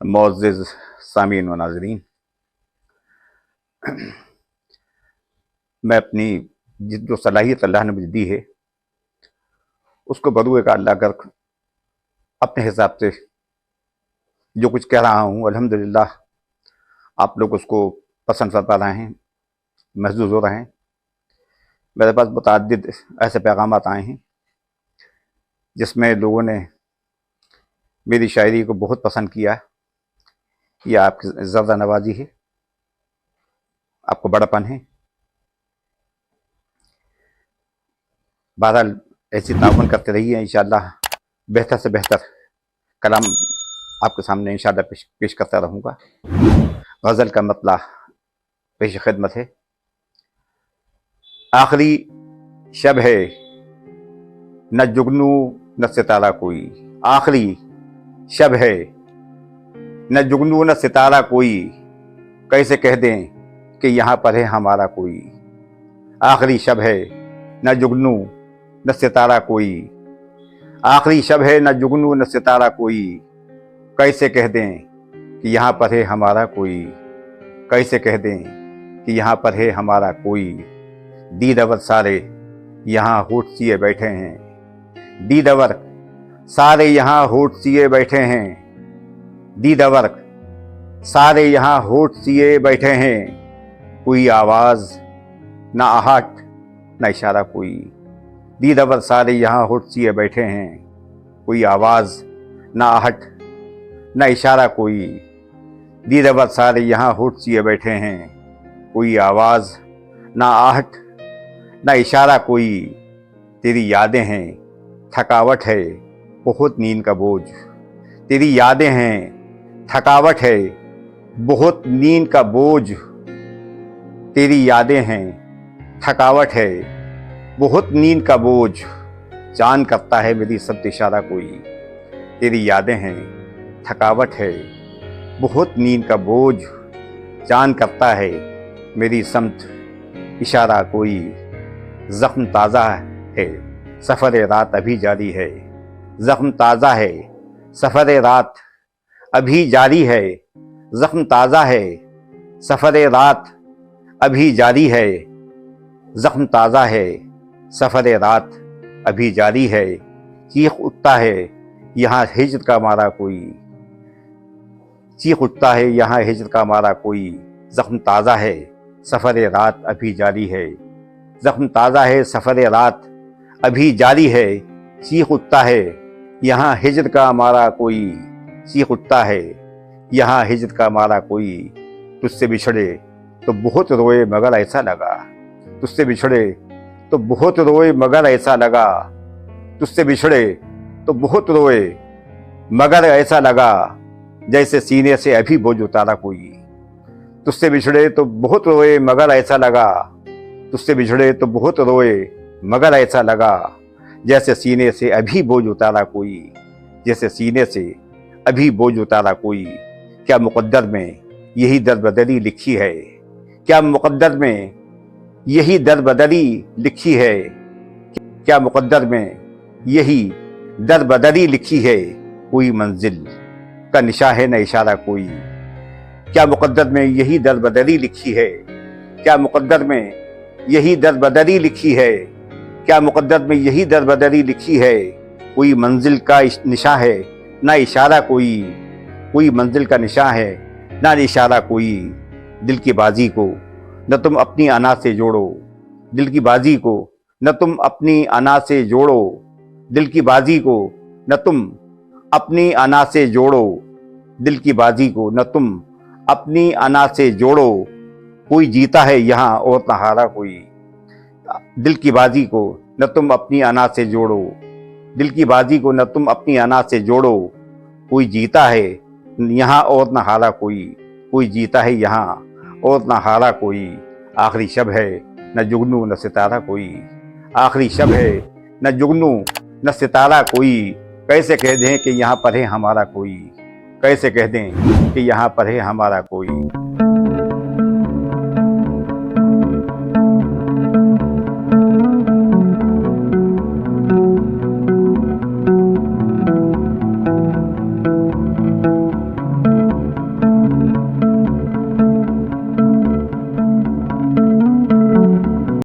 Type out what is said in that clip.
मुअज़्ज़िज़ सामीन व नाज़रीन, मैं अपनी जो सलाहियत अल्लाह ने मुझे दी है उसको बरूए का अल्लाह कर अपने हिसाब से जो कुछ कह रहा हूँ अल्हम्दुलिल्लाह आप लोग उसको पसंद कर पा रहे हैं, महसूस हो रहे हैं। मेरे पास मुतअद्दिद ऐसे पैगाम आए हैं जिसमें लोगों ने मेरी शायरी को बहुत पसंद किया। ये आपकी ज़र्दा नवाजी है, आपको बड़ापन है। बहरहाल ऐसी ताउन करते रहिए, इंशाअल्लाह बेहतर से बेहतर कलाम आपके सामने इंशाअल्लाह पेश करता रहूँगा। गज़ल का मतला पेश खिदमत है। आखिरी शब है न जुगनू न सितारा कोई, आखिरी शब है न जुगनू न सितारा कोई, कैसे कह दें कि यहाँ पर है हमारा कोई। आखिरी शब है न जुगनू न सितारा कोई, आखिरी शब है न जुगनू न सितारा कोई, कैसे कह दें कि यहाँ पर है हमारा कोई, कैसे कह दें कि यहाँ पर है हमारा कोई। दीदवर सारे यहाँ होठ सिए बैठे हैं, दीदवर सारे यहाँ होठ सिए बैठे हैं, दीदवर सारे यहाँ होठ सिए बैठे हैं, कोई आवाज़ ना आहट ना इशारा कोई। दीदवर सारे यहाँ होठ सिए बैठे हैं, कोई आवाज़ ना आहट ना इशारा कोई। दीदवर सारे यहाँ होठ सिए बैठे हैं, कोई आवाज़ ना आहट ना इशारा कोई। तेरी यादें हैं थकावट है बहुत नींद का बोझ, तेरी यादें हैं थकावट है बहुत नींद का बोझ। तेरी यादें हैं थकावट है बहुत नींद का बोझ, चांद करता है मेरी सब इशारा कोई। तेरी यादें हैं थकावट है बहुत नींद का बोझ, चांद करता है मेरी समत इशारा कोई। ज़ख्म ताज़ा है सफ़र रात अभी जारी है, ज़ख्म ताज़ा है सफ़र रात अभी जारी है, ज़ख्म ताज़ा है सफ़र रात अभी जारी है, ज़ख्म ताज़ा है सफ़र रात अभी जारी है। चीख उठता है यहाँ हिज्र का मारा कोई, चीख उठता है यहाँ हिज्र का मारा कोई। ज़ख्म ताज़ा है सफ़र रात अभी जारी है, ज़ख्म ताज़ा है सफ़र रात अभी जारी है। चीख उठता है यहाँ हिज्र का मारा कोई, चीख उठता है यहाँ हिज्र का मारा कोई। तुझसे बिछड़े तो बहुत रोए मगर ऐसा लगा, तुझसे बिछड़े तो बहुत रोए मगर ऐसा लगा, तुझसे बिछड़े तो बहुत रोए मगर ऐसा लगा, जैसे सीने से अभी बोझ उतारा कोई। तुझसे बिछड़े तो बहुत रोए मगर ऐसा लगा, तुझसे बिछड़े तो बहुत रोए मगर ऐसा लगा, जैसे सीने से अभी बोझ उतारा कोई, जैसे सीने से अभी बोझ उतारा कोई। क्या मुक़द्दर में यही दरबदरी लिखी है, क्या मुक़द्दर में यही दरबदरी लिखी है, क्या मुक़द्दर में यही दरबदरी लिखी है। कोई मंजिल का निशा है न इशारा कोई, क्या मुक़द्दर में यही दरबदरी लिखी है, क्या मुक़द्दर में यही दरबदरी लिखी है, क्या मुक़द्दर में यही दरबदरी लिखी है। कोई मंजिल का निशा है ना इशारा कोई, कोई मंजिल का निशा है ना इशारा कोई। दिल की बाजी को न तुम अपनी अना से जोड़ो, दिल की बाजी को न तुम अपनी अना से जोड़ो, दिल की बाजी को न तुम अपनी अना से जोड़ो, दिल की बाजी को न तुम अपनी अना से जोड़ो। कोई जीता है यहाँ और न हारा कोई, दिल की बाजी को न तुम अपनी अना से जोड़ो, दिल की बाजी को न तुम अपनी अना से जोड़ो। कोई जीता है यहाँ और न हारा कोई, कोई जीता है यहाँ और न हारा कोई। आखिरी शब है न जुगनू न सितारा कोई, आखिरी शब है न जुगनू न सितारा कोई, कैसे कह दें कि यहाँ पर है हमारा कोई, कैसे कह दें कि यहाँ पर है हमारा कोई।